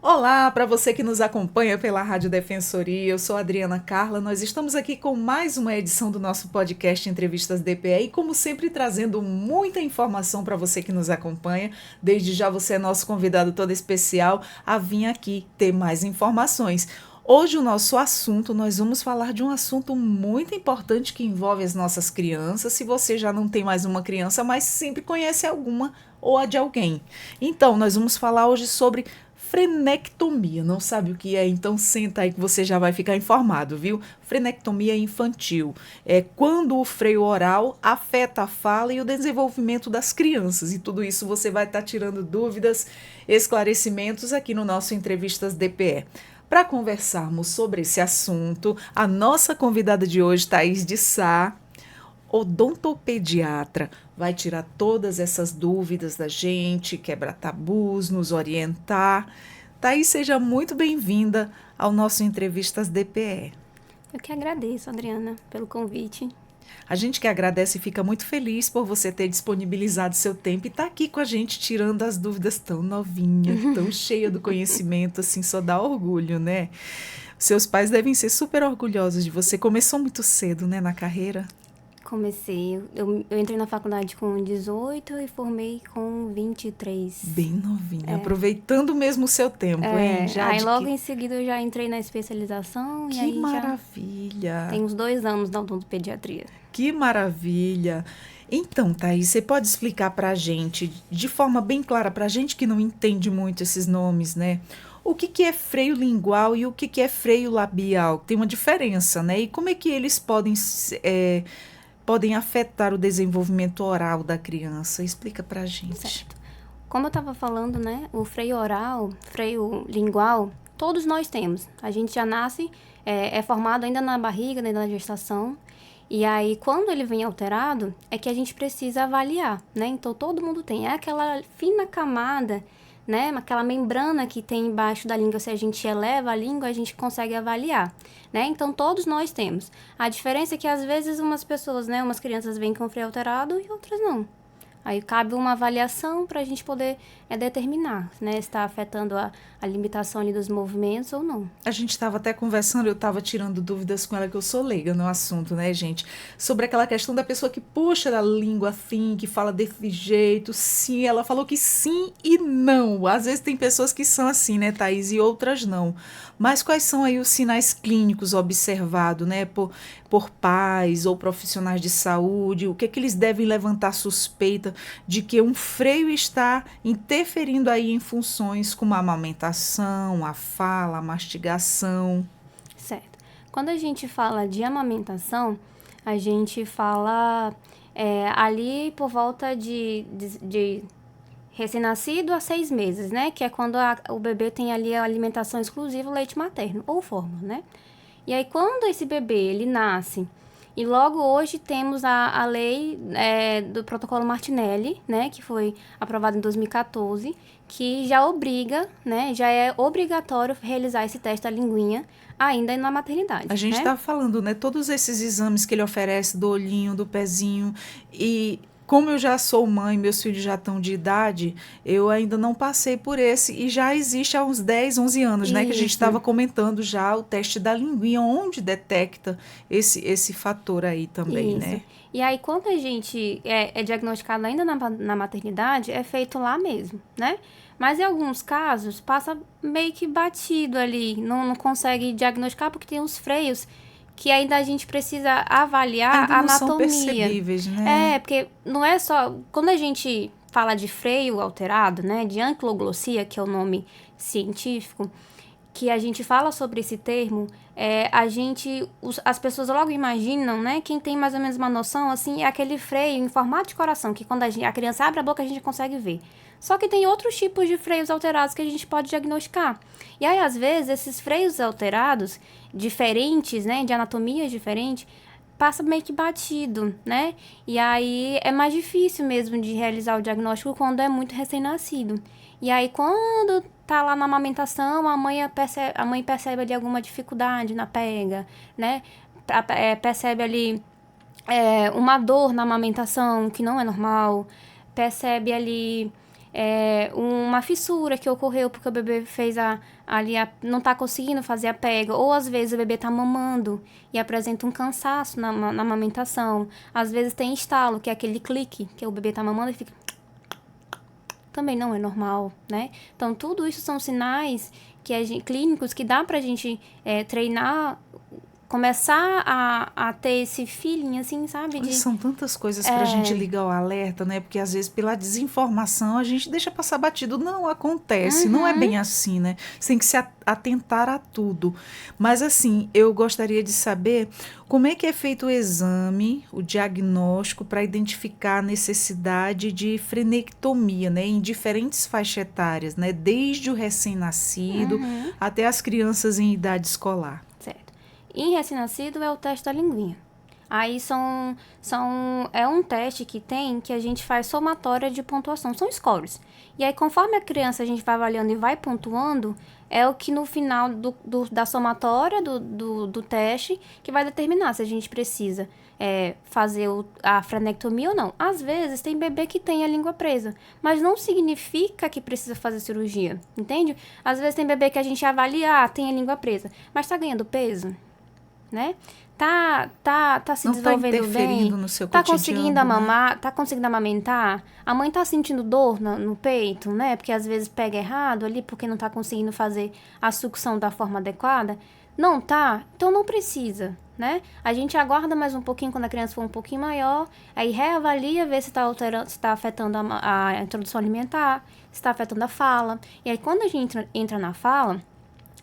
Olá, para você que nos acompanha pela Rádio Defensoria, eu sou a Adriana Carla. Nós estamos aqui com mais uma edição do nosso podcast Entrevistas DPE e, como sempre, trazendo muita informação para você que nos acompanha. Desde já você é nosso convidado todo especial a vir aqui ter mais informações. Hoje nós vamos falar de um assunto muito importante que envolve as nossas crianças. Se você já não tem mais uma criança, mas sempre conhece alguma ou a de alguém. Então, nós vamos falar hoje sobre frenectomia. Não sabe o que é? Então senta aí que você já vai ficar informado, viu? Frenectomia infantil é quando o freio oral afeta a fala e o desenvolvimento das crianças. E tudo isso você vai estar tirando dúvidas, esclarecimentos aqui no nosso Entrevistas DPE. Para conversarmos sobre esse assunto, a nossa convidada de hoje, Thaís de Sá, odontopediatra, vai tirar todas essas dúvidas da gente, quebrar tabus, nos orientar. Thaís, seja muito bem-vinda ao nosso Entrevistas DPE. Eu que agradeço, Adriana, pelo convite. A gente que agradece e fica muito feliz por você ter disponibilizado seu tempo e estar aqui com a gente tirando as dúvidas tão novinha, tão cheia do conhecimento, assim, só dá orgulho, né? Seus pais devem ser super orgulhosos de você. Começou muito cedo, né, na carreira? Comecei, eu entrei na faculdade com 18 e formei com 23. Bem novinha, aproveitando mesmo o seu tempo, hein? Aí logo em seguida eu já entrei na especialização e Que aí maravilha! já tem uns 2 anos da odontopediatria. Que maravilha! Então, Thaís, você pode explicar para a gente, de forma bem clara, para a gente que não entende muito esses nomes, né? O que é freio lingual e o que é freio labial? Tem uma diferença, né? E como é que eles podem afetar o desenvolvimento oral da criança? Explica para a gente. Certo. Como eu estava falando, né? O freio oral, freio lingual, todos nós temos. A gente já nasce, é formado ainda na barriga, ainda na gestação. E aí, quando ele vem alterado, é que a gente precisa avaliar, né? Então, todo mundo tem. É aquela fina camada, né? Aquela membrana que tem embaixo da língua. Se a gente eleva a língua, a gente consegue avaliar, né? Então, todos nós temos. A diferença é que, às vezes, umas pessoas, né? Umas crianças vêm com freio alterado e outras não. Aí cabe uma avaliação para a gente poder determinar, né, se está afetando a limitação ali dos movimentos ou não. A gente estava até conversando, eu estava tirando dúvidas com ela, que eu sou leiga no assunto, né, gente? Sobre aquela questão da pessoa que puxa da língua assim, que fala desse jeito. Sim, ela falou que sim e não. Às vezes tem pessoas que são assim, né, Thaís, e outras não. Mas quais são aí os sinais clínicos observados, né, por pais ou profissionais de saúde? O que é que eles devem levantar suspeita de que um freio está interferindo aí em funções como a amamentação, a fala, a mastigação? Certo. Quando a gente fala de amamentação, a gente fala ali por volta de recém-nascido a 6 meses, né? Que é quando o bebê tem ali a alimentação exclusiva, o leite materno, ou fórmula, né? E aí, quando esse bebê, ele nasce, e logo hoje temos a lei do protocolo Martinelli, né? Que foi aprovada em 2014, que já obriga, né? Já é obrigatório realizar esse teste da linguinha ainda na maternidade. A gente né? está falando, né? Todos esses exames que ele oferece do olhinho, do pezinho. E como eu já sou mãe, meus filhos já estão de idade, eu ainda não passei por esse. E já existe há uns 10, 11 anos, né? Que a gente Isso. estava comentando já o teste da linguinha, onde detecta esse fator aí também, Isso. né? E aí, quando a gente é diagnosticado ainda na maternidade, é feito lá mesmo, né? Mas em alguns casos, passa meio que batido ali, não consegue diagnosticar porque tem uns freios que ainda a gente precisa avaliar Ainda a não são anatomia. percebíveis, né? Porque não é só... Quando a gente fala de freio alterado, né? De anquiloglossia, que é o nome científico, que a gente fala sobre esse termo, as pessoas logo imaginam, né? Quem tem mais ou menos uma noção, assim, é aquele freio em formato de coração, que quando a criança abre a boca, a gente consegue ver. Só que tem outros tipos de freios alterados que a gente pode diagnosticar. E aí, às vezes, esses freios alterados, diferentes, né? De anatomia diferente, passa meio que batido, né? E aí é mais difícil mesmo de realizar o diagnóstico quando é muito recém-nascido. E aí, quando tá lá na amamentação, a mãe percebe ali alguma dificuldade na pega, né? Percebe ali uma dor na amamentação, que não é normal. Percebe ali uma fissura que ocorreu porque o bebê não está conseguindo fazer a pega, ou às vezes o bebê está mamando e apresenta um cansaço na amamentação. Às vezes tem estalo, que é aquele clique, que o bebê está mamando e fica... Também não é normal, né? Então, tudo isso são sinais clínicos que dá pra gente treinar, começar a ter esse feeling, assim, sabe? São tantas coisas pra gente ligar o alerta, né? Porque às vezes pela desinformação a gente deixa passar batido. Não acontece, não é bem assim, né? Você tem que se atentar a tudo. Mas assim, eu gostaria de saber como é que é feito o exame, o diagnóstico para identificar a necessidade de frenectomia, né? Em diferentes faixas etárias, né? Desde o recém-nascido até as crianças em idade escolar. Certo. Em recém-nascido é o teste da linguinha. Aí é um teste que a gente faz somatória de pontuação, são scores. E aí, conforme a criança a gente vai avaliando e vai pontuando, é o que no final da somatória do teste que vai determinar se a gente precisa fazer a frenectomia ou não. Às vezes tem bebê que tem a língua presa, mas não significa que precisa fazer cirurgia, entende? Às vezes tem bebê que a gente avalia, tem a língua presa, mas tá ganhando peso, né? Tá se desenvolvendo bem, no seu tá cotidiano, conseguindo amamar, tá conseguindo amamentar, a mãe tá sentindo dor no peito, né? Porque às vezes pega errado ali, porque não tá conseguindo fazer a sucção da forma adequada. Não tá? Então não precisa, né? A gente aguarda mais um pouquinho quando a criança for um pouquinho maior, aí reavalia, vê se tá alterando, se tá afetando a introdução alimentar, se tá afetando a fala. E aí quando a gente entra na fala,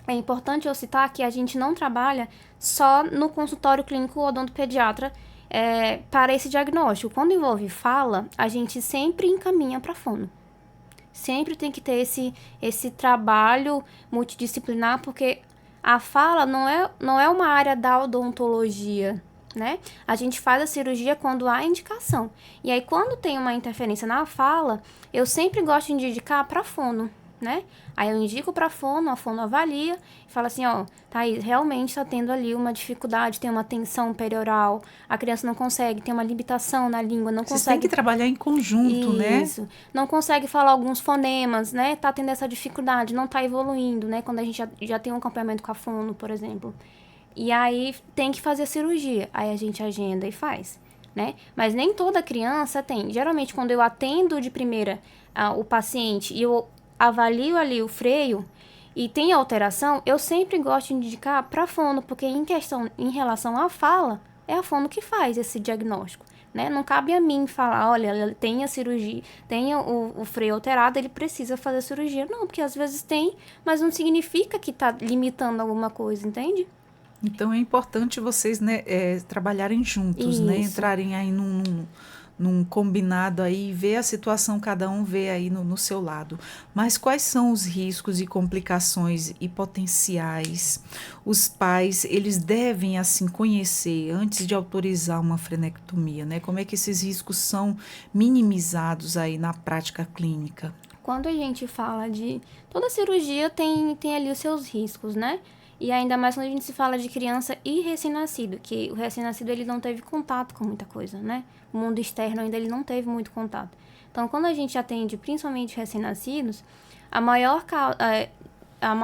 é importante eu citar que a gente não trabalha só no consultório clínico odontopediatra para esse diagnóstico. Quando envolve fala, a gente sempre encaminha para fono. Sempre tem que ter esse trabalho multidisciplinar, porque a fala não é uma área da odontologia, né? A gente faz a cirurgia quando há indicação. E aí, quando tem uma interferência na fala, eu sempre gosto de indicar para fono, né? Aí eu indico para a fono avalia e fala assim, ó, tá aí, realmente tá tendo ali uma dificuldade, tem uma tensão perioral, a criança não consegue, tem uma limitação na língua, não Vocês consegue... têm que trabalhar em conjunto, né? Isso, não consegue falar alguns fonemas, né? Tá tendo essa dificuldade, não tá evoluindo, né? Quando a gente já tem um acompanhamento com a fono, por exemplo. E aí tem que fazer cirurgia, aí a gente agenda e faz, né? Mas nem toda criança tem. Geralmente, quando eu atendo de primeira o paciente e eu avalio ali o freio e tem alteração, eu sempre gosto de indicar para fono, porque em relação à fala, é a fono que faz esse diagnóstico, né? Não cabe a mim falar, olha, ele tem a cirurgia, tem o freio alterado, ele precisa fazer cirurgia. Não, porque às vezes tem, mas não significa que tá limitando alguma coisa, entende? Então é importante vocês, né, trabalharem juntos, né? Entrarem aí num combinado aí, ver a situação, cada um vê aí no seu lado. Mas quais são os riscos e complicações e potenciais? Os pais, eles devem, assim, conhecer antes de autorizar uma frenectomia, né? Como é que esses riscos são minimizados aí na prática clínica? Quando a gente fala de... Toda cirurgia tem ali os seus riscos, né? E ainda mais quando a gente se fala de criança e recém-nascido, que o recém-nascido ele não teve contato com muita coisa, né? O mundo externo ainda ele não teve muito contato. Então, quando a gente atende principalmente recém-nascidos, a maior A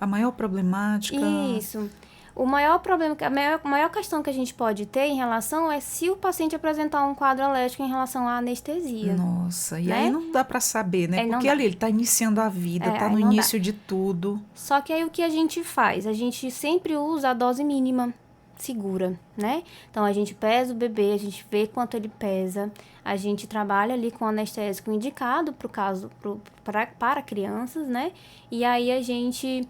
maior problemática... Isso. O maior problema, a maior questão que a gente pode ter em relação é se o paciente apresentar um quadro alérgico em relação à anestesia. Nossa, e né? aí não dá para saber, né? Porque ali ele está iniciando a vida, está no início de tudo. Só que aí o que a gente faz? A gente sempre usa a dose mínima segura, né? Então, a gente pesa o bebê, a gente vê quanto ele pesa, a gente trabalha ali com anestésico indicado pro caso, para crianças, né? E aí a gente...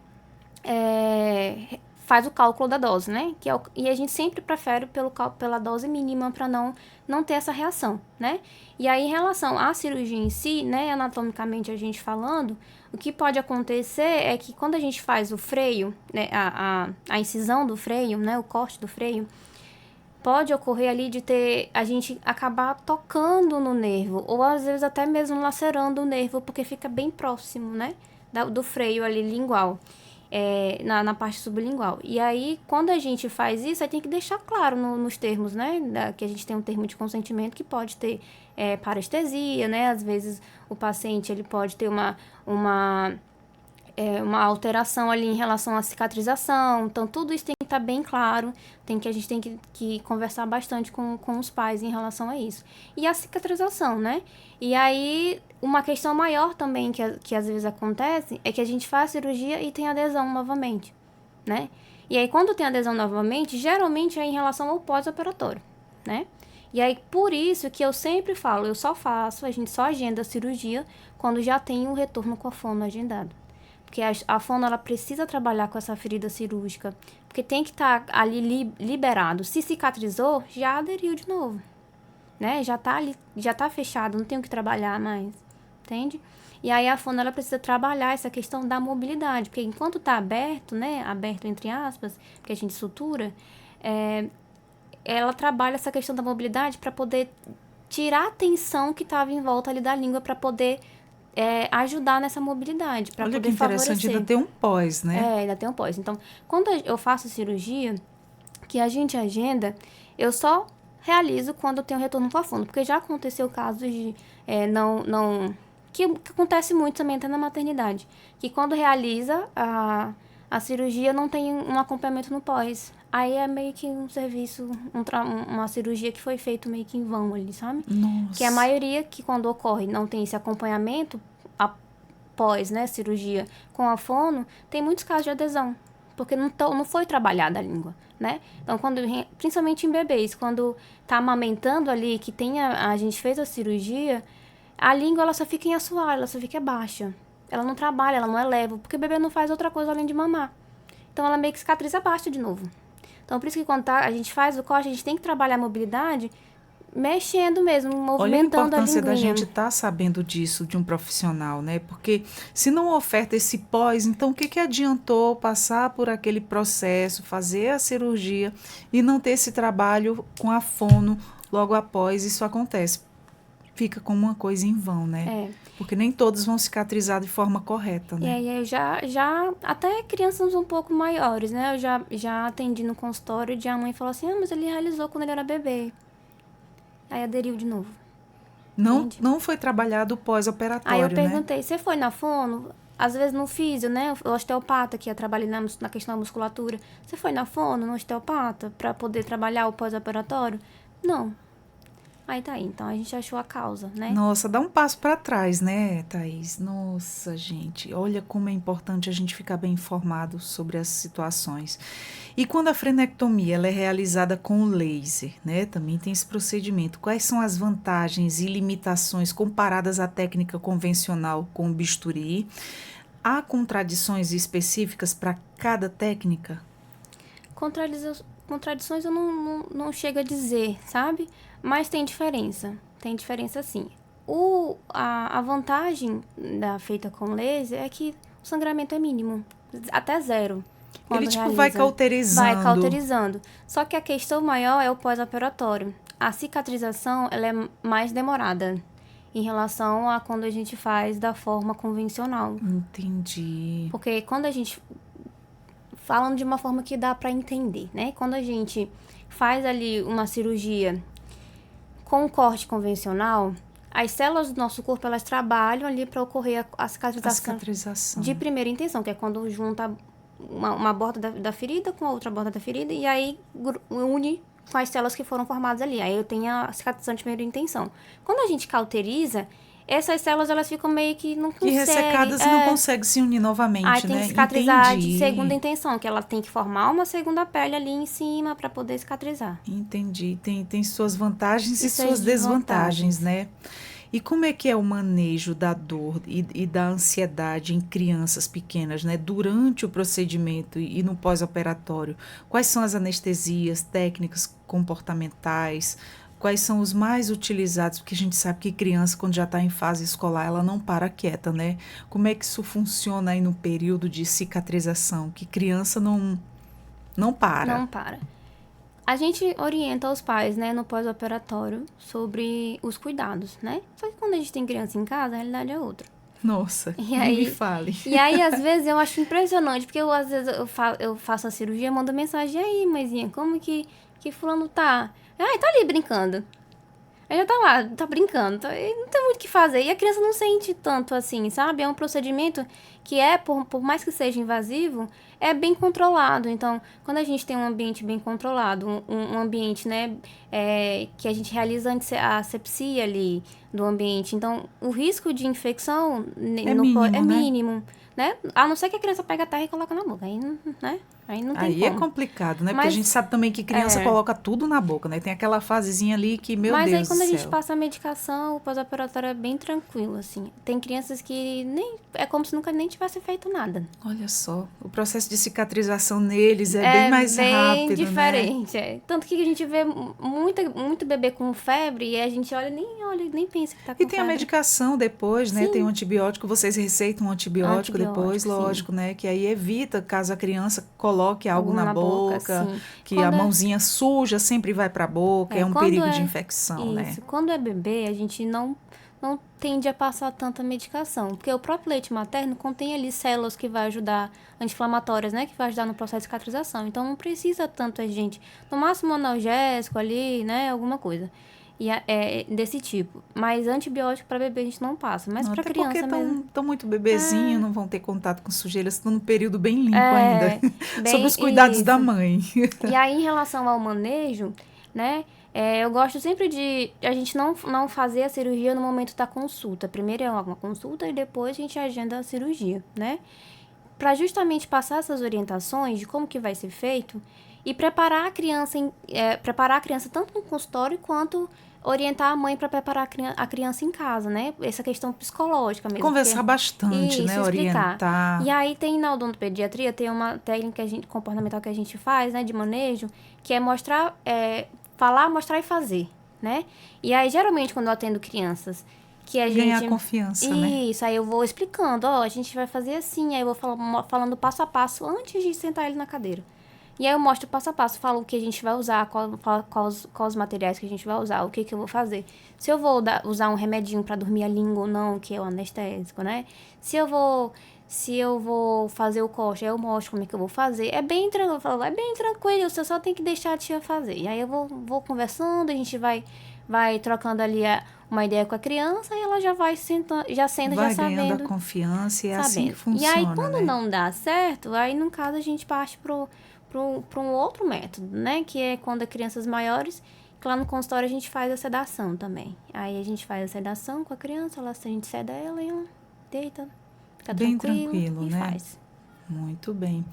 faz o cálculo da dose, né? E a gente sempre prefere pela dose mínima para não ter essa reação, né? E aí, em relação à cirurgia em si, né, anatomicamente a gente falando, o que pode acontecer é que quando a gente faz o freio, né, a incisão do freio, né, o corte do freio, pode ocorrer ali de a gente acabar tocando no nervo, ou às vezes até mesmo lacerando o nervo, porque fica bem próximo, né, do freio ali lingual. na parte sublingual. E aí, quando a gente faz isso, aí tem que deixar claro nos termos, né? Que a gente tem um termo de consentimento que pode ter parestesia, né? Às vezes, o paciente ele pode ter uma alteração ali em relação à cicatrização. Então, tudo isso tem que estar bem claro. A gente tem que conversar bastante com os pais em relação a isso. E a cicatrização, né? E aí, uma questão maior também que às vezes acontece é que a gente faz a cirurgia e tem adesão novamente, né? E aí, quando tem adesão novamente, geralmente é em relação ao pós-operatório, né? E aí, por isso que eu sempre falo, a gente só agenda a cirurgia quando já tem um retorno com a fono agendado. Porque a fono, ela precisa trabalhar com essa ferida cirúrgica. Porque tem que estar ali liberado. Se cicatrizou, já aderiu de novo. Né? Já tá ali, já tá fechado, não tem o que trabalhar mais. Entende? E aí a fono, ela precisa trabalhar essa questão da mobilidade. Porque enquanto tá aberto, né? Aberto entre aspas, porque a gente sutura, ela trabalha essa questão da mobilidade para poder tirar a tensão que estava em volta ali da língua, para poder ajudar nessa mobilidade, para poder favorecer. Olha que interessante, ainda tem um pós, né? Ainda tem um pós. Então, quando eu faço cirurgia, que a gente agenda, eu só realizo quando eu tenho retorno com a fono, porque já aconteceu casos de que acontece muito também até na maternidade, que quando realiza a cirurgia não tem um acompanhamento no pós. Aí é meio que um serviço, uma cirurgia que foi feita meio que em vão ali, sabe? Nossa. Que a maioria que quando ocorre não tem esse acompanhamento após, né, cirurgia com a fono, tem muitos casos de adesão, porque não foi trabalhada a língua, né? Então, principalmente em bebês, quando tá amamentando ali, que a gente fez a cirurgia, a língua ela só fica em assoalho, ela só fica baixa. Ela não trabalha, ela não eleva, porque o bebê não faz outra coisa além de mamar. Então, ela meio que cicatriza baixa de novo. Então, por isso que quando a gente faz o corte, a gente tem que trabalhar a mobilidade mexendo mesmo, movimentando a linguinha. Olha a importância da gente estar sabendo disso de um profissional, né? Porque se não oferta esse pós, então o que adiantou passar por aquele processo, fazer a cirurgia e não ter esse trabalho com a fono logo após isso acontece? Fica como uma coisa em vão, né? Porque nem todos vão cicatrizar de forma correta, né? E aí já até crianças um pouco maiores, né? Eu já atendi no consultório e a mãe falou assim, mas ele realizou quando ele era bebê. Aí aderiu de novo. Não foi trabalhado o pós-operatório, né? Aí eu perguntei, você foi na fono? Às vezes no físio, né? O osteopata que ia trabalhar na questão da musculatura. Você foi na fono, no osteopata, para poder trabalhar o pós-operatório? Não. Aí tá aí, então a gente achou a causa, né? Nossa, dá um passo para trás, né, Thaís? Nossa, gente, olha como é importante a gente ficar bem informado sobre as situações. E quando a frenectomia ela é realizada com laser, né? Também tem esse procedimento. Quais são as vantagens e limitações comparadas à técnica convencional com o bisturi? Há contradições específicas para cada técnica? Contradições eu não chego a dizer, sabe? Mas tem diferença. Tem diferença sim. A vantagem da feita com laser é que o sangramento é mínimo. Até zero. Ele vai cauterizando. Vai cauterizando. Só que a questão maior é o pós-operatório. A cicatrização ela é mais demorada em relação a quando a gente faz da forma convencional. Entendi. Porque quando a gente... Falando de uma forma que dá para entender, né? Quando a gente faz ali uma cirurgia com um corte convencional, as células do nosso corpo, elas trabalham ali para ocorrer a cicatrização de primeira intenção, que é quando junta uma borda da ferida com a outra borda da ferida e aí une com as células que foram formadas ali. Aí eu tenho a cicatrização de primeira intenção. Quando a gente cauteriza, essas células, elas ficam meio que não conseguem... Que ressecadas e não conseguem se unir novamente, né? Aí tem que cicatrizar de segunda intenção, que ela tem que formar uma segunda pele ali em cima para poder cicatrizar. Entendi. Tem suas vantagens e suas desvantagens, né? E como é que é o manejo da dor e da ansiedade em crianças pequenas, né? Durante o procedimento e no pós-operatório? Quais são as anestesias, técnicas comportamentais? Quais são os mais utilizados? Porque a gente sabe que criança, quando já está em fase escolar, ela não para quieta, né? Como é que isso funciona aí no período de cicatrização? Que criança não para. Não para. A gente orienta os pais, né, no pós-operatório sobre os cuidados, né? Só que quando a gente tem criança em casa, a realidade é outra. Nossa, E não aí, me fale. e aí, às vezes, eu acho impressionante, porque às vezes eu faço a cirurgia, mando mensagem, e aí, mãezinha, como que fulano tá? Ai, tá ali brincando. Aí já tá lá, tá brincando, e não tem muito o que fazer. E a criança não sente tanto assim, sabe? É um procedimento que por mais que seja invasivo, é bem controlado. Então, quando a gente tem um ambiente bem controlado, um ambiente, né, que a gente realiza a asepsia ali do ambiente, então o risco de infecção É mínimo, é né? mínimo, né? A não ser que a criança pegue a terra e coloque na boca, aí, né? Aí não tem Aí é como. complicado, né? Porque a gente Mas sabe também que criança é, coloca tudo na boca, né? Tem aquela fasezinha ali que, meu Mas aí Deus do quando a gente céu. passa a medicação, o pós-operatório é bem tranquilo, assim. Tem crianças que nem... É como se nunca nem tivesse feito nada. Olha só, o processo de cicatrização neles é bem É mais bem rápido, né? diferente. Tanto que a gente vê muito bebê com febre e a gente olha, nem pensa que tá E com tem a febre. medicação depois, né? Tem um Sim, antibiótico, vocês receitam um antibiótico depois, antibiótico, sim. lógico, né? Que aí evita caso a criança coloque algo Algum na na boca, boca, sim. que a Quando é, mãozinha suja sempre vai para a boca, é um quando perigo de é infecção, né? isso, quando é bebê, a gente não tende a passar tanta medicação, porque o próprio leite materno contém ali células que vai ajudar, anti-inflamatórias, né, que vai ajudar no processo de cicatrização. Então não precisa tanto a gente, no máximo um analgésico ali, né, alguma coisa. E é desse tipo. Mas antibiótico para bebê a gente não passa, mas Não, para até porque criança mesmo. estão muito bebezinho, não vão ter contato com sujeira, estão num período bem limpo ainda, É, sob bem os cuidados da isso. mãe. E aí, em relação ao manejo, né? Eu gosto sempre de a gente não fazer a cirurgia no momento da consulta. Primeiro é uma consulta e depois a gente agenda a cirurgia, né? Para justamente passar essas orientações de como que vai ser feito e preparar a criança tanto no consultório quanto orientar a mãe para preparar a criança em casa, né? Essa questão psicológica mesmo. Conversar bastante, Isso, né? explicar. E Orientar. aí tem na odontopediatria, tem uma técnica comportamental que a gente faz, né, de manejo, que é falar, mostrar e fazer, né? E aí, geralmente, quando eu atendo crianças, que a Ganhar gente... confiança, né? Isso, aí eu vou explicando, ó, a gente vai fazer assim, aí eu vou falando passo a passo antes de sentar ele na cadeira. E aí eu mostro passo a passo, falo o que a gente vai usar, quais os materiais que a gente vai usar, o que eu vou fazer. Se eu vou usar um remedinho para dormir a língua ou não, que é o anestésico, né? Se eu vou fazer o corte, aí eu mostro como é que eu vou fazer. É bem tranquilo, eu falo, é bem tranquilo, você só tem que deixar a tia fazer. E aí eu vou conversando, a gente vai trocando ali uma ideia com a criança e ela já vai sentando, já senta, já Vai ganhando a sabendo, confiança e é assim que sabendo. E aí, funciona, quando né? não dá certo, aí no caso a gente parte para um outro método, né? Que é quando é crianças maiores, que lá no consultório a gente faz a sedação também. Aí a gente faz a sedação com a criança, a gente seda ela e ela deita, fica Bem tranquilo tranquilo, e né? faz. Muito bem.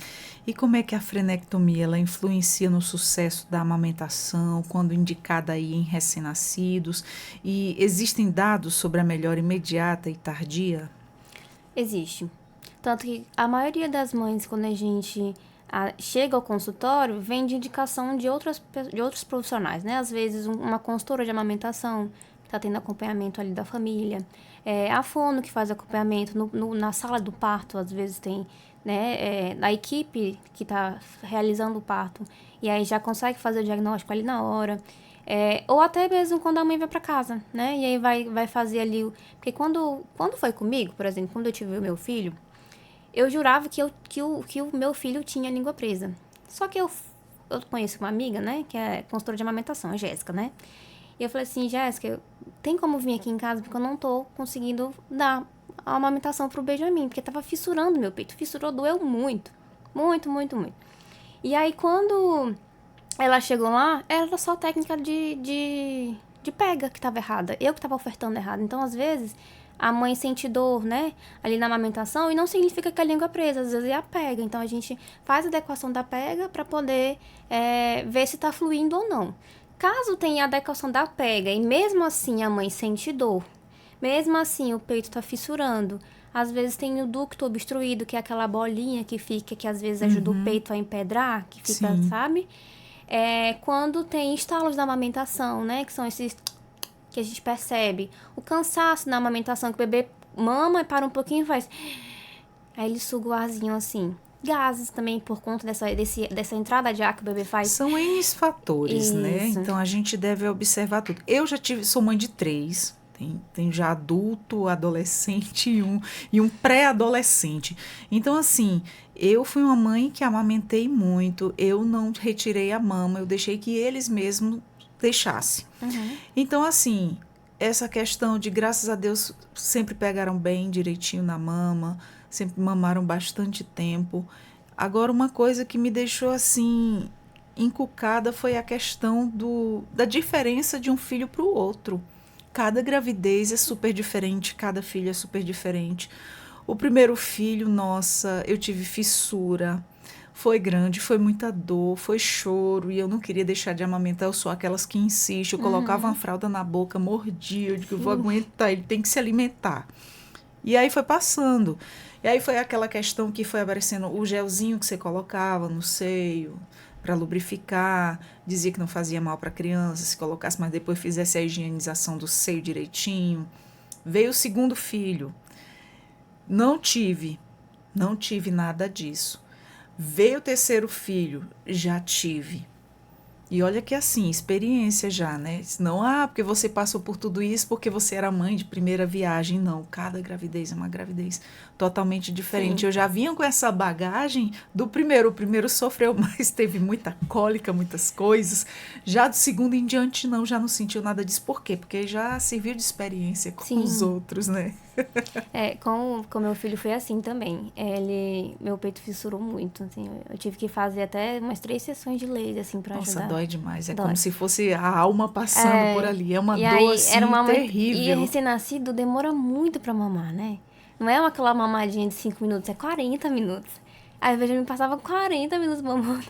E como é que a frenectomia ela influencia no sucesso da amamentação, quando indicada aí em recém-nascidos? E existem dados sobre a melhora imediata e tardia? Existe. Tanto que a maioria das mães, quando a gente chega ao consultório, vem de indicação de outros profissionais, né? Às vezes, uma consultora de amamentação, que está tendo acompanhamento ali da família. A fono, que faz acompanhamento na sala do parto, às vezes tem, né? A equipe que está realizando o parto, e aí já consegue fazer o diagnóstico ali na hora. Ou até mesmo quando a mãe vai para casa, né? E aí vai fazer ali... Porque quando foi comigo, por exemplo, quando eu tive o meu filho, eu jurava que o meu filho tinha a língua presa. Só que eu conheço uma amiga, né? Que é consultora de amamentação, a Jéssica, né? E eu falei assim, Jéssica, tem como vir aqui em casa? Porque eu não tô conseguindo dar a amamentação pro Benjamin. Porque tava fissurando meu peito. Fissurou, doeu muito. Muito, muito, muito. E aí, quando ela chegou lá, era só técnica de pega que tava errada. Eu que tava ofertando errado. Então, às vezes, a mãe sente dor, né? Ali na amamentação. E não significa que a língua é presa. Às vezes é a pega. Então, a gente faz a adequação da pega para poder ver se tá fluindo ou não. Caso tenha adequação da pega e mesmo assim a mãe sente dor, mesmo assim o peito tá fissurando, às vezes tem o ducto obstruído, que é aquela bolinha que fica, que às vezes ajuda o peito a empedrar, que fica, Sim. sabe? Quando tem estalos da amamentação, né? Que são esses que a gente percebe. O cansaço na amamentação, que o bebê mama e para um pouquinho e faz... Aí ele suga o arzinho assim. Gases também, por conta dessa entrada de ar que o bebê faz. São N fatores, né? Isso. Então a gente deve observar tudo. Eu já sou mãe de 3, Tem já adulto, adolescente e um pré-adolescente. Então, assim, eu fui uma mãe que amamentei muito, eu não retirei a mama, eu deixei que eles mesmos deixassem. Então, assim, essa questão de, graças a Deus, sempre pegaram bem direitinho na mama, sempre mamaram bastante tempo. Agora, uma coisa que me deixou, assim, encucada foi a questão da diferença de um filho para o outro. Cada gravidez é super diferente, cada filho é super diferente. O primeiro filho, nossa, eu tive fissura. Foi grande, foi muita dor, foi choro e eu não queria deixar de amamentar. Eu sou aquelas que insistem. Eu colocava uma fralda na boca, mordia. Eu digo, eu vou aguentar, ele tem que se alimentar. E aí foi passando. E aí foi aquela questão que foi aparecendo o gelzinho que você colocava no seio para lubrificar, dizia que não fazia mal para a criança se colocasse, mas depois fizesse a higienização do seio direitinho. Veio o segundo filho. Não tive nada disso. Veio o terceiro filho, já tive. E olha que assim, experiência já, né? Não, porque você passou por tudo isso porque você era mãe de primeira viagem. Não, cada gravidez é uma gravidez totalmente diferente. Sim. Eu já vinha com essa bagagem do primeiro. O primeiro sofreu, mas teve muita cólica, muitas coisas. Já do segundo em diante, não, já não sentiu nada disso. Por quê? Porque já serviu de experiência com Sim. os outros, né? Com meu filho foi assim também. Meu peito fissurou muito, assim. Eu tive que fazer até umas 3 sessões de laser, assim, pra Nossa, ajudar. dói demais. É Dói. como se fosse a alma passando por ali. É uma E dor, aí, assim, era uma mãe. E terrível. recém-nascido demora muito pra mamar, né? Não é aquela mamadinha de 5 minutos, é 40 minutos. Aí, eu me passava 40 minutos mamando.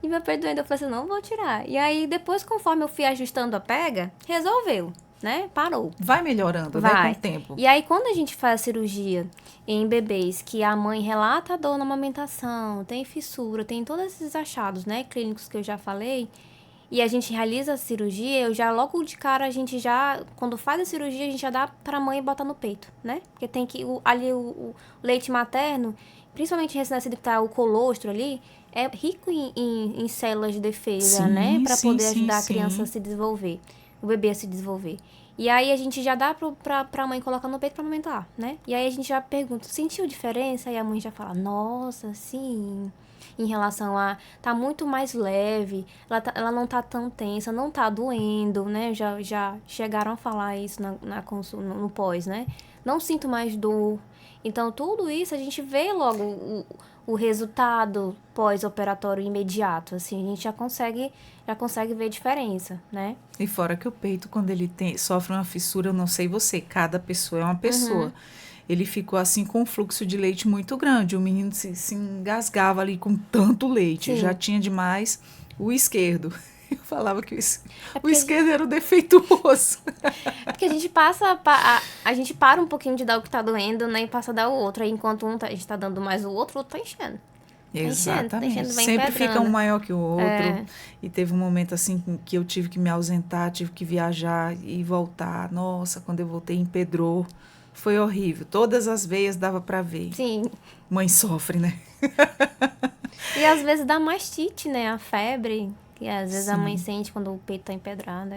E meu peito doendo, eu falei assim, não vou tirar. E aí, depois, conforme eu fui ajustando a pega, resolveu, né? Parou. Vai melhorando, né, com o tempo. E aí, quando a gente faz a cirurgia em bebês que a mãe relata dor na amamentação, tem fissura, tem todos esses achados, né, clínicos que eu já falei, e a gente realiza a cirurgia, logo de cara, quando faz a cirurgia, a gente já dá pra mãe botar no peito, né? Porque tem que, o leite materno, principalmente recém-nascido que tá o colostro ali, é rico em células de defesa, né? Pra poder ajudar a criança a se desenvolver, o bebê a se desenvolver. E aí a gente já dá pra mãe colocar no peito pra amamentar, né? E aí a gente já pergunta, sentiu diferença? E a mãe já fala, nossa, sim. Em relação a tá muito mais leve, ela não tá tão tensa, não tá doendo, né? Já chegaram a falar isso na consulta, no pós, né? Não sinto mais dor. Então, tudo isso a gente vê logo o resultado pós-operatório imediato, assim, a gente já consegue ver diferença, né? E fora que o peito, quando ele sofre uma fissura, eu não sei você, cada pessoa é uma pessoa. Ele ficou assim com um fluxo de leite muito grande. O menino se engasgava ali com tanto leite. Sim. Já tinha demais o esquerdo. Eu falava que o esquerdo era o defeituoso. Porque a gente a gente para um pouquinho de dar o que tá doendo, né? E passa a dar o outro. Aí enquanto a gente tá dando mais o outro tá enchendo. Exatamente. Tá enchendo bem Sempre pedrando. fica um maior que o outro. E teve um momento assim que eu tive que me ausentar, tive que viajar e voltar. Nossa, quando eu voltei, empedrou. Foi horrível. Todas as veias dava pra ver. Sim. Mãe sofre, né? E às vezes dá mastite, né? A febre, que às vezes a Sim. mãe sente quando o peito tá empedrado.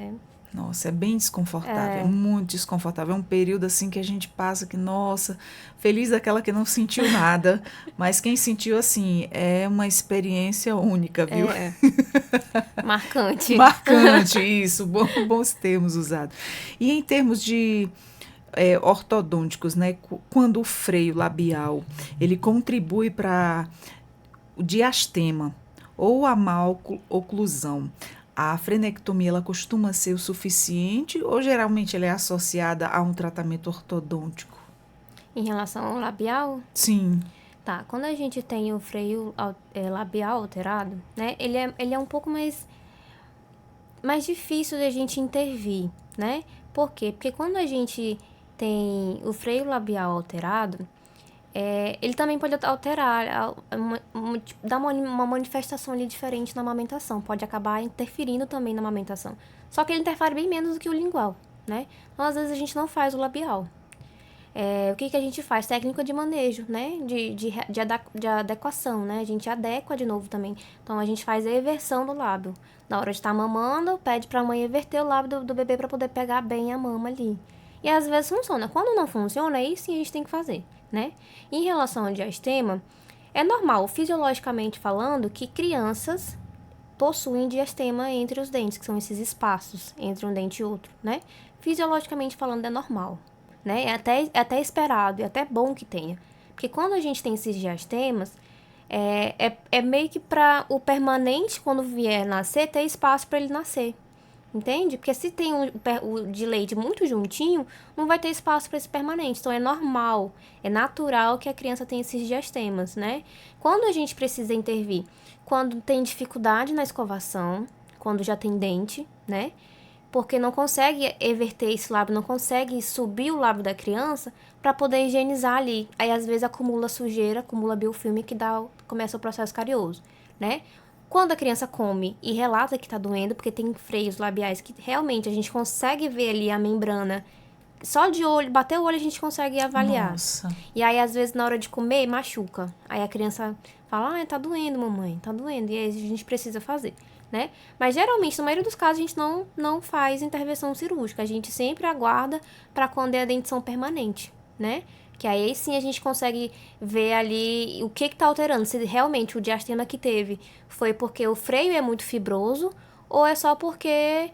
Nossa, é bem desconfortável, é muito desconfortável. É um período assim que a gente passa que, nossa, feliz daquela que não sentiu nada, mas quem sentiu assim, é uma experiência única, viu? Marcante. Marcante, isso, bons termos usados. E em termos de ortodônticos, né? Quando o freio labial, ele contribui para o diastema ou a maloclusão, a frenectomia ela costuma ser o suficiente ou geralmente ela é associada a um tratamento ortodôntico? Em relação ao labial? Sim. Tá, quando a gente tem o freio labial alterado, né? Ele é um pouco mais difícil da gente intervir, né? Por quê? Porque quando a gente tem o freio labial alterado, ele também pode alterar, dar uma manifestação ali diferente na amamentação. Pode acabar interferindo também na amamentação. Só que ele interfere bem menos do que o lingual, né? Então, às vezes, a gente não faz o labial. O que a gente faz? Técnica de manejo, né? De adequação, né? A gente adequa de novo também. Então, a gente faz a eversão do lábio. Na hora de estar mamando, pede pra mãe everter o lábio do bebê para poder pegar bem a mama ali. E às vezes funciona. Quando não funciona, aí sim a gente tem que fazer, né? Em relação ao diastema, é normal, fisiologicamente falando, que crianças possuem diastema entre os dentes, que são esses espaços entre um dente e outro, né? Fisiologicamente falando, é normal, né? É até esperado, e até bom que tenha. Porque quando a gente tem esses diastemas, é meio que para o permanente, quando vier nascer, ter espaço para ele nascer. Entende? Porque se tem o de leite muito juntinho, não vai ter espaço para esse permanente. Então, é normal, é natural que a criança tenha esses diastemas, né? Quando a gente precisa intervir? Quando tem dificuldade na escovação, quando já tem dente, né? Porque não consegue everter esse lábio, não consegue subir o lábio da criança para poder higienizar ali. Aí, às vezes, acumula sujeira, acumula biofilme que começa o processo carioso, né? Quando a criança come e relata que está doendo, porque tem freios labiais que realmente a gente consegue ver ali a membrana, só de olho, bater o olho a gente consegue avaliar. Nossa. E aí, às vezes, na hora de comer, machuca. Aí a criança fala, tá doendo, mamãe, tá doendo. E aí a gente precisa fazer, né? Mas geralmente, na maioria dos casos, a gente não faz intervenção cirúrgica. A gente sempre aguarda para quando é a dentição permanente, né? Que aí sim a gente consegue ver ali o que tá alterando. Se realmente o diastema que teve foi porque o freio é muito fibroso ou é só porque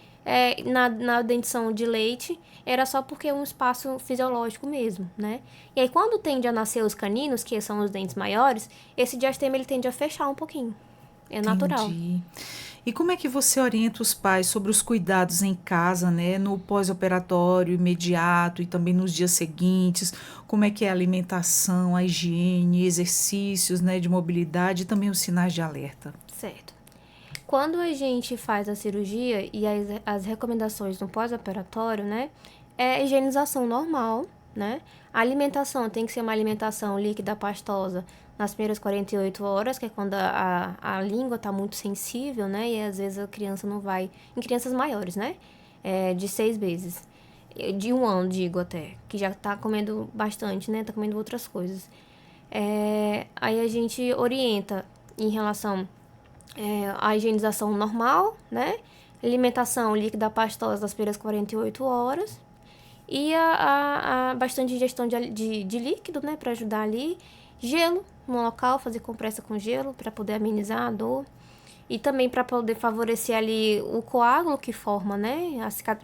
na dentição de leite era só porque é um espaço fisiológico mesmo, né? E aí quando tende a nascer os caninos, que são os dentes maiores, esse diastema ele tende a fechar um pouquinho. É natural. Entendi. E como é que você orienta os pais sobre os cuidados em casa, né, no pós-operatório imediato e também nos dias seguintes? Como é que é a alimentação, a higiene, exercícios, né, de mobilidade e também os sinais de alerta? Certo. Quando a gente faz a cirurgia e as recomendações no pós-operatório, né, é higienização normal, né? A alimentação tem que ser uma alimentação líquida pastosa nas primeiras 48 horas, que é quando a língua está muito sensível, né? E às vezes a criança não vai... Em crianças maiores, né? De 6 meses. De 1 ano, digo até. Que já está comendo bastante, né? Tá comendo outras coisas. Aí a gente orienta em relação a higienização normal, né? Alimentação líquida pastosa das primeiras 48 horas. E a bastante ingestão de líquido, né? Para ajudar ali. Gelo no local, fazer compressa com gelo para poder amenizar a dor. E também para poder favorecer ali o coágulo que forma, né?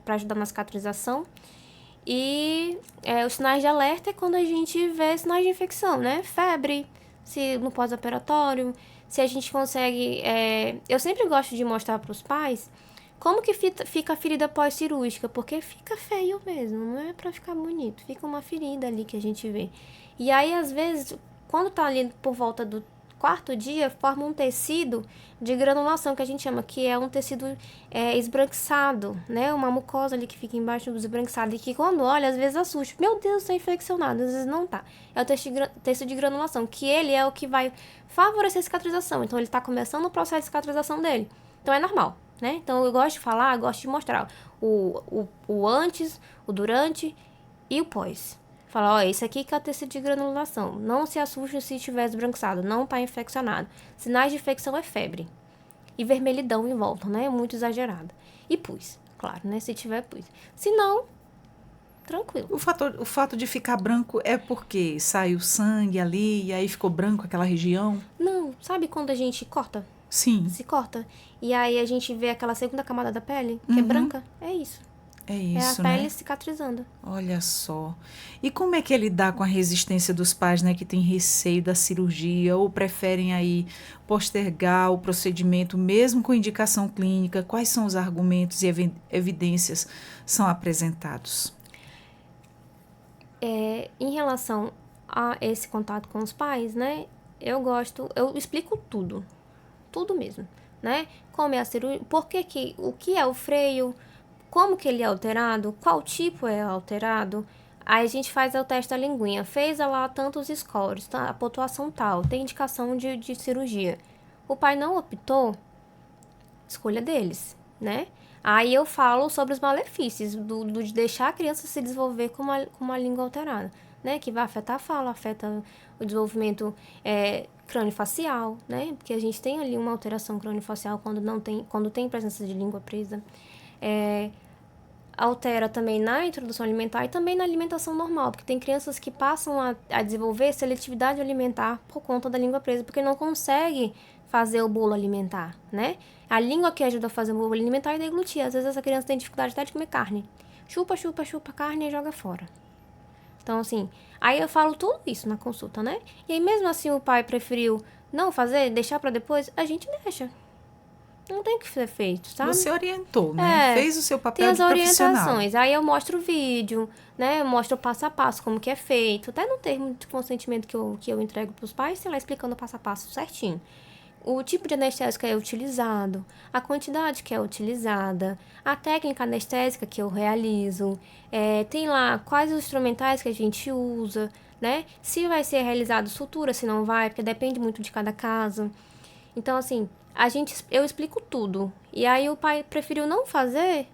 Para ajudar na cicatrização. E os sinais de alerta é quando a gente vê sinais de infecção, né? Febre, se no pós-operatório, se a gente consegue... eu sempre gosto de mostrar para os pais como que fica a ferida pós-cirúrgica, porque fica feio mesmo, não é para ficar bonito, fica uma ferida ali que a gente vê. E aí, às vezes, quando tá ali por volta do 4º dia, forma um tecido de granulação, que a gente chama, que é um tecido esbranquiçado, né? Uma mucosa ali que fica embaixo do esbranquiçado e que quando olha, às vezes assusta. Meu Deus, tá infeccionado, às vezes não tá. É o tecido de granulação, que ele é o que vai favorecer a cicatrização. Então, ele tá começando o processo de cicatrização dele. Então, é normal, né? Então, eu gosto de falar, gosto de mostrar o antes, o durante e o pós. Falar, ó, esse aqui que é o tecido de granulação. Não se assuste se estiver esbranquiçado, não está infeccionado. Sinais de infecção é febre. E vermelhidão em volta, né? Muito exagerada. E pus, claro, né? Se tiver pus. Se não, tranquilo. O fato de ficar branco é porque saiu sangue ali e aí ficou branco aquela região? Não, sabe quando a gente corta? Sim. Se corta. E aí a gente vê aquela segunda camada da pele, que é branca? É isso. É isso, é a pele né? cicatrizando. Olha só. E como é que ele dá com a resistência dos pais, né, que têm receio da cirurgia ou preferem aí postergar o procedimento mesmo com indicação clínica? Quais são os argumentos e evidências são apresentados? Em relação a esse contato com os pais, né? Eu explico tudo mesmo, né? Como é a cirurgia, o que é o freio, como que ele é alterado, qual tipo é alterado. Aí a gente faz o teste da linguinha, fez lá tantos scores, tá? A pontuação tal, tem indicação de cirurgia. O pai não optou, escolha deles, né? Aí eu falo sobre os malefícios de deixar a criança se desenvolver com uma língua alterada, né? Que vai afetar a fala, afeta o desenvolvimento crâniofacial, né? Porque a gente tem ali uma alteração crâniofacial quando tem presença de língua presa. altera também na introdução alimentar e também na alimentação normal, porque tem crianças que passam a desenvolver seletividade alimentar por conta da língua presa, porque não consegue fazer o bolo alimentar, né? A língua que ajuda a fazer o bolo alimentar é deglutir. Às vezes essa criança tem dificuldade até de comer carne. Chupa, chupa, chupa a carne e joga fora. Então, assim, aí eu falo tudo isso na consulta, né? E aí, mesmo assim, o pai preferiu não fazer, deixar pra depois, a gente deixa. Não tem que ser feito, sabe? Você orientou, né? Fez o seu papel de profissional. Tem as orientações. Aí eu mostro o vídeo, né? Eu mostro o passo a passo, como que é feito. Até no termo de consentimento que eu entrego pros pais, sei lá, explicando o passo a passo certinho. O tipo de anestésico que é utilizado, a quantidade que é utilizada, a técnica anestésica que eu realizo, tem lá quais os instrumentais que a gente usa, né? Se vai ser realizado sutura, se não vai, porque depende muito de cada caso. Então, assim, eu explico tudo. E aí o pai preferiu não fazer,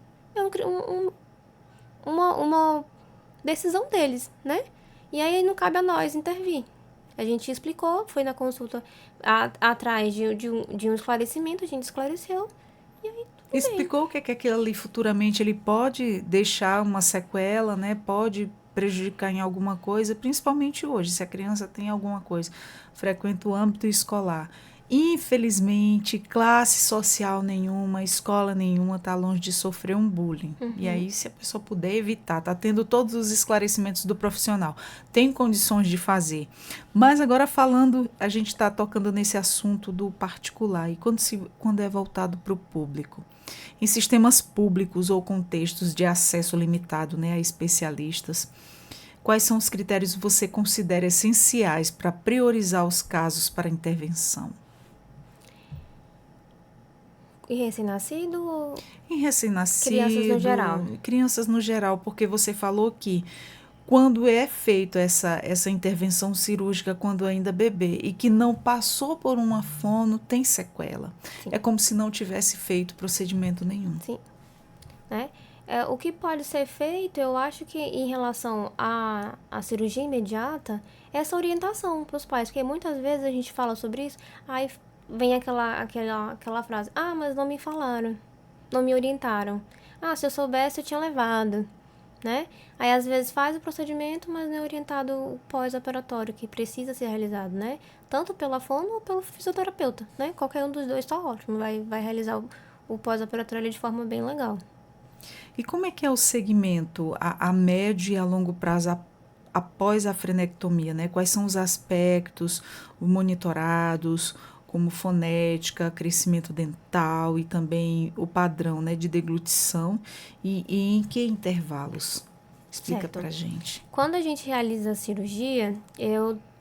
uma decisão deles, né? E aí não cabe a nós intervir. A gente explicou, foi na consulta atrás de um esclarecimento, a gente esclareceu. E aí, explicou o que é que aquilo ali futuramente ele pode deixar uma sequela, né? Pode prejudicar em alguma coisa, principalmente hoje, se a criança tem alguma coisa, frequenta o âmbito escolar. Infelizmente, classe social nenhuma, escola nenhuma está longe de sofrer um bullying. E aí, se a pessoa puder evitar, está tendo todos os esclarecimentos do profissional, tem condições de fazer. Mas agora falando, a gente está tocando nesse assunto do particular e quando é voltado para o público. Em sistemas públicos ou contextos de acesso limitado, né, a especialistas, quais são os critérios que você considera essenciais para priorizar os casos para intervenção? E recém-nascido ou Em recém-nascido, crianças no geral? Crianças no geral, porque você falou que quando é feita essa intervenção cirúrgica quando ainda bebê e que não passou por uma fono, tem sequela. Sim. É como se não tivesse feito procedimento nenhum. Sim. Né? O que pode ser feito, eu acho que em relação à cirurgia imediata, é essa orientação para os pais, porque muitas vezes a gente fala sobre isso, aí vem aquela frase, mas não me falaram, não me orientaram. Se eu soubesse, eu tinha levado, né? Aí, às vezes, faz o procedimento, mas não é orientado o pós-operatório, que precisa ser realizado, né? Tanto pela fono ou pelo fisioterapeuta, né? Qualquer um dos dois está ótimo, vai realizar o pós-operatório ali de forma bem legal. E como é que é o segmento a médio e a longo prazo após a frenectomia, né? Quais são os aspectos monitorados, como fonética, crescimento dental e também o padrão, né, de deglutição e em que intervalos? Explica pra gente. Quando a gente realiza a cirurgia,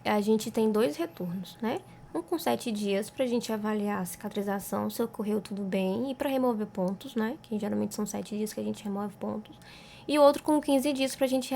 a gente tem 2 retornos, né? Um com 7 dias pra gente avaliar a cicatrização, se ocorreu tudo bem, e pra remover pontos, né? Que geralmente são 7 dias que a gente remove pontos. E outro com 15 dias pra gente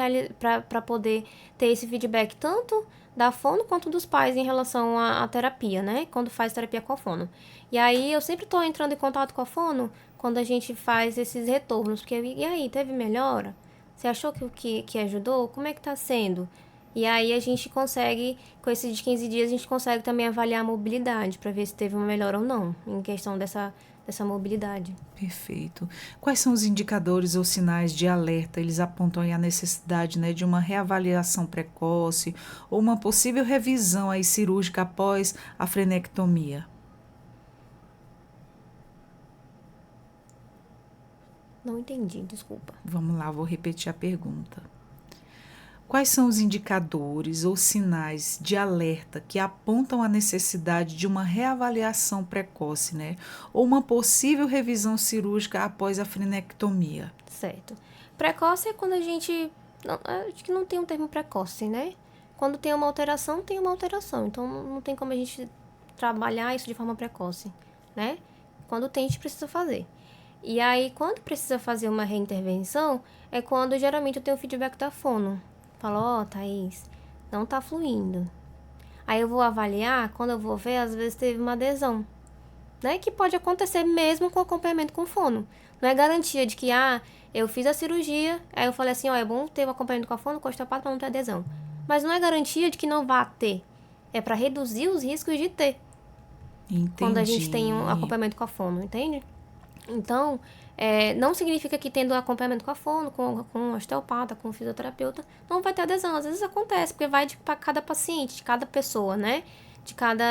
pra poder ter esse feedback tanto da fono quanto dos pais em relação à terapia, né? Quando faz terapia com a fono. E aí eu sempre tô entrando em contato com a fono quando a gente faz esses retornos, porque e aí, teve melhora? Você achou que ajudou? Como é que tá sendo? E aí a gente consegue, com esses de 15 dias, a gente consegue também avaliar a mobilidade para ver se teve uma melhora ou não, em questão dessa mobilidade. Perfeito. Quais são os indicadores ou sinais de alerta? Eles apontam aí a necessidade, né, de uma reavaliação precoce ou uma possível revisão aí cirúrgica após a frenectomia. Não entendi, desculpa. Vamos lá, vou repetir a pergunta. Quais são os indicadores ou sinais de alerta que apontam a necessidade de uma reavaliação precoce, né? Ou uma possível revisão cirúrgica após a frenectomia? Certo. Precoce é quando a gente... acho que não tem um termo precoce, né? Quando tem uma alteração, tem uma alteração. Então, não tem como a gente trabalhar isso de forma precoce, né? Quando tem, a gente precisa fazer. E aí, quando precisa fazer uma reintervenção, é quando geralmente eu tenho o feedback da fono. Falo, Thaís, não tá fluindo. Aí eu vou avaliar, quando eu vou ver, às vezes teve uma adesão, né? Que pode acontecer mesmo com acompanhamento com fono. Não é garantia de que, eu fiz a cirurgia, aí eu falei assim, é bom ter o acompanhamento com a fono, com osteopata pra não ter adesão. Mas não é garantia de que não vá ter. É para reduzir os riscos de ter. Entendi. Quando a gente tem um acompanhamento com a fono, entende? Então, não significa que tendo acompanhamento com a fono, com o osteopata, com o fisioterapeuta, não vai ter adesão. Às vezes acontece, porque vai de cada paciente, de cada pessoa, né? De cada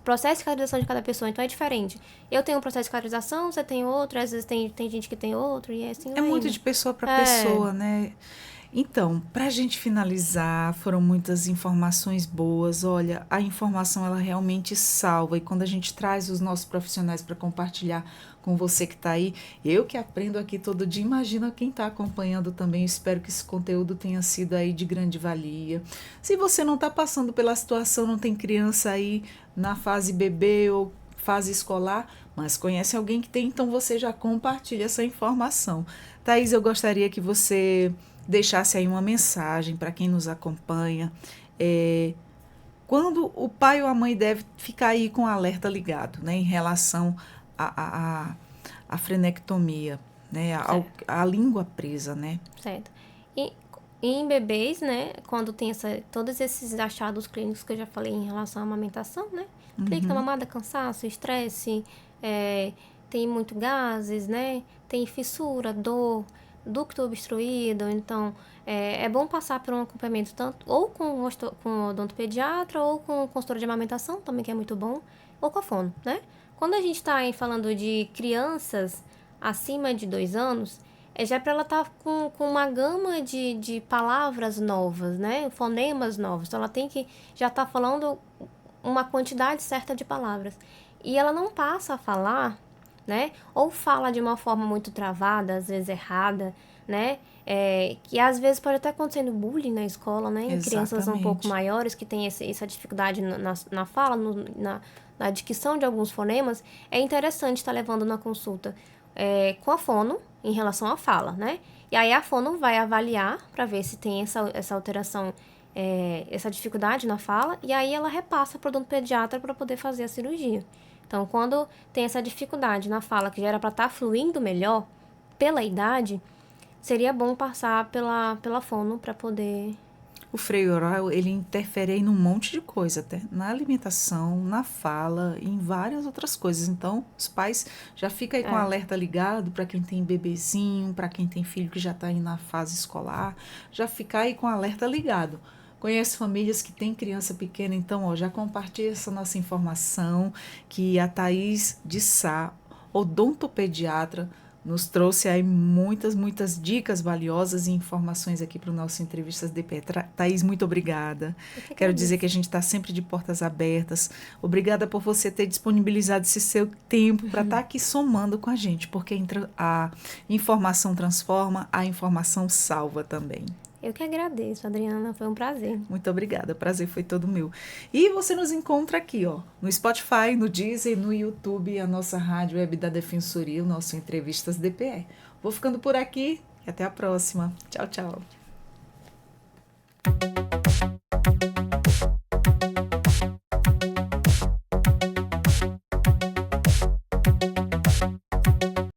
processo de cicatrização de cada pessoa, então é diferente. Eu tenho um processo de cicatrização, você tem outro, às vezes tem gente que tem outro, e assim É vai muito indo. de pessoa para pessoa, né? Então, para a gente finalizar, foram muitas informações boas. Olha, a informação ela realmente salva. E quando a gente traz os nossos profissionais para compartilhar com você que está aí, eu que aprendo aqui todo dia, imagina quem está acompanhando também. Eu espero que esse conteúdo tenha sido aí de grande valia. Se você não está passando pela situação, não tem criança aí na fase bebê ou fase escolar, mas conhece alguém que tem, então você já compartilha essa informação. Thaís, eu gostaria que você deixasse aí uma mensagem para quem nos acompanha. Quando o pai ou a mãe deve ficar aí com o alerta ligado, né, em relação à frenectomia, né, à língua presa, né? Certo. E em bebês, né, quando tem todos esses achados clínicos que eu já falei em relação à amamentação, né? Clique na mamada, cansaço, estresse, tem muito gases, né? Tem fissura, dor, ducto obstruído, então é bom passar por um acompanhamento tanto ou com o odontopediatra ou com o consultor de amamentação, também que é muito bom, ou com a fono, né? Quando a gente está falando de crianças acima de 2 anos, já para ela estar com uma gama de palavras novas, né? Fonemas novos. Então, ela tem que já estar falando uma quantidade certa de palavras. E ela não passa a falar, né? Ou fala de uma forma muito travada, às vezes errada, né? Que às vezes pode até acontecer no bullying na escola, né? Em crianças um pouco maiores que têm essa dificuldade na fala, na dicção de alguns fonemas. É interessante estar levando na consulta com a fono em relação à fala, né? E aí a fono vai avaliar para ver se tem essa alteração, essa dificuldade na fala, e aí ela repassa para o odontopediatra para poder fazer a cirurgia. Então, quando tem essa dificuldade na fala, que já era para estar fluindo melhor, pela idade, seria bom passar pela fono para poder... O freio oral, ele interfere em um monte de coisa, até na alimentação, na fala, em várias outras coisas. Então, os pais já ficam aí com o alerta ligado para quem tem bebezinho, para quem tem filho que já está aí na fase escolar, já fica aí com o alerta ligado. Conheço famílias que têm criança pequena, então, já compartilha essa nossa informação, que a Thaís de Sá, odontopediatra, nos trouxe aí muitas dicas valiosas e informações aqui para o nosso Entrevistas DP. Thaís, muito obrigada. Quero dizer que a gente está sempre de portas abertas. Obrigada por você ter disponibilizado esse seu tempo para estar aqui somando com a gente, porque a informação transforma, a informação salva também. Eu que agradeço, Adriana, foi um prazer. Muito obrigada, o prazer foi todo meu. E você nos encontra aqui, no Spotify, no Deezer, no YouTube, a nossa rádio web da Defensoria, o nosso Entrevistas DPE. Vou ficando por aqui e até a próxima. Tchau, tchau.